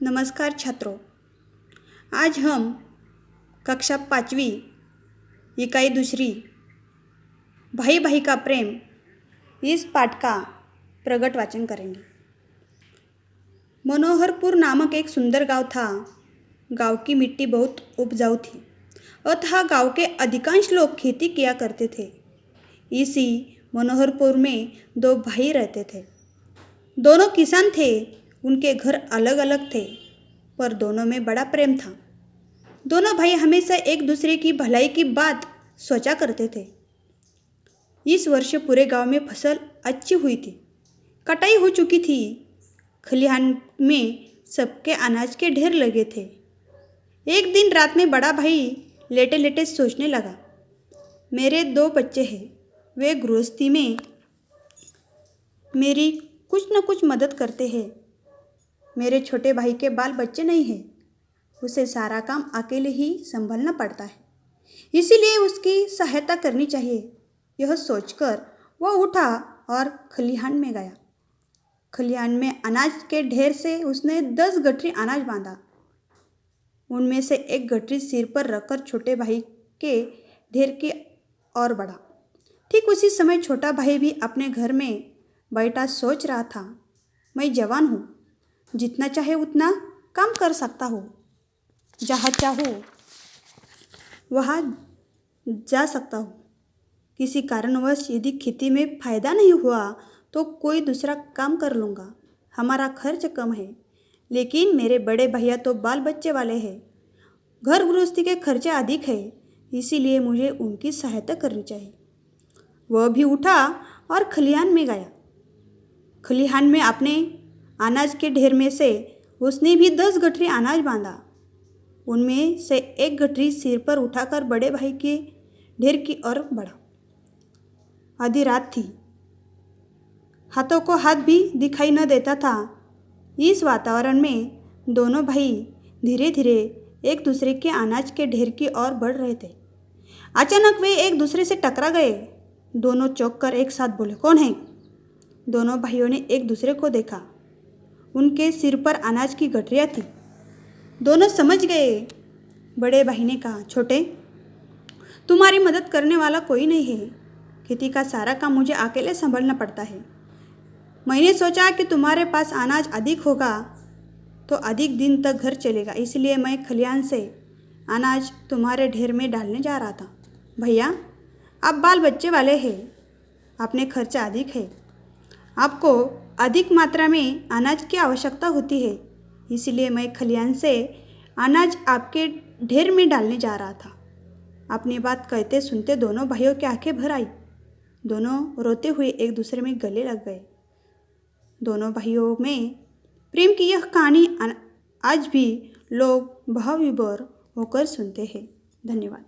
नमस्कार छात्रों, आज हम कक्षा 5वीं इकाई दूसरी भाई भाई का प्रेम इस पाठ का प्रगट वाचन करेंगे। मनोहरपुर नामक एक सुंदर गांव था। गांव की मिट्टी बहुत उपजाऊ थी अतः गांव के अधिकांश लोग खेती किया करते थे। इसी मनोहरपुर में दो भाई रहते थे। दोनों किसान थे। उनके घर अलग अलग थे पर दोनों में बड़ा प्रेम था। दोनों भाई हमेशा एक दूसरे की भलाई की बात सोचा करते थे। इस वर्ष पूरे गांव में फसल अच्छी हुई थी। कटाई हो चुकी थी। खलिहान में सबके अनाज के ढेर लगे थे। एक दिन रात में बड़ा भाई लेटे लेटे सोचने लगा, मेरे 2 बच्चे हैं, वे गृहस्थी में मेरी कुछ न कुछ मदद करते हैं। मेरे छोटे भाई के बाल बच्चे नहीं हैं, उसे सारा काम अकेले ही संभालना पड़ता है, इसीलिए उसकी सहायता करनी चाहिए। यह सोचकर वह उठा और खलिहान में गया। खलिहान में अनाज के ढेर से उसने 10 गठरी अनाज बांधा। उनमें से एक गठरी सिर पर रखकर छोटे भाई के ढेर की ओर बढ़ा। ठीक उसी समय छोटा भाई भी अपने घर में बैठा सोच रहा था, मैं जवान हूँ, जितना चाहे उतना काम कर सकता हूँ, जहाँ चाहूँ वहाँ जा सकता हूँ। किसी कारणवश यदि खेती में फायदा नहीं हुआ तो कोई दूसरा काम कर लूँगा। हमारा खर्च कम है, लेकिन मेरे बड़े भैया तो बाल बच्चे वाले हैं। घर गृहस्थी के खर्चे अधिक है, इसीलिए मुझे उनकी सहायता करनी चाहिए। वह भी उठा और खलिहान में गया। खलिहान में अपने अनाज के ढेर में से उसने भी 10 गठरी अनाज बांधा। उनमें से एक गठरी सिर पर उठाकर बड़े भाई के ढेर की ओर बढ़ा। आधी रात थी, हाथों को हाथ भी दिखाई न देता था। इस वातावरण में दोनों भाई धीरे धीरे एक दूसरे के अनाज के ढेर की ओर बढ़ रहे थे। अचानक वे एक दूसरे से टकरा गए। दोनों चौंक कर एक साथ बोले, कौन है? दोनों भाइयों ने एक दूसरे को देखा। उनके सिर पर अनाज की गठरियाँ थी। दोनों समझ गए। बड़े भाई ने कहा, छोटे, तुम्हारी मदद करने वाला कोई नहीं है। खेती का सारा काम मुझे अकेले संभालना पड़ता है। मैंने सोचा कि तुम्हारे पास अनाज अधिक होगा तो अधिक दिन तक घर चलेगा, इसलिए मैं खलिहान से अनाज तुम्हारे ढेर में डालने जा रहा था। भैया, आप बाल बच्चे वाले हैं, अपने खर्चा अधिक है, आपको अधिक मात्रा में अनाज की आवश्यकता होती है, इसलिए मैं खलिहान से अनाज आपके ढेर में डालने जा रहा था। अपनी बात कहते सुनते दोनों भाइयों की आंखें भर आई। दोनों रोते हुए एक दूसरे में गले लग गए। दोनों भाइयों में प्रेम की यह कहानी आज भी लोग भाव विभोर होकर सुनते हैं। धन्यवाद।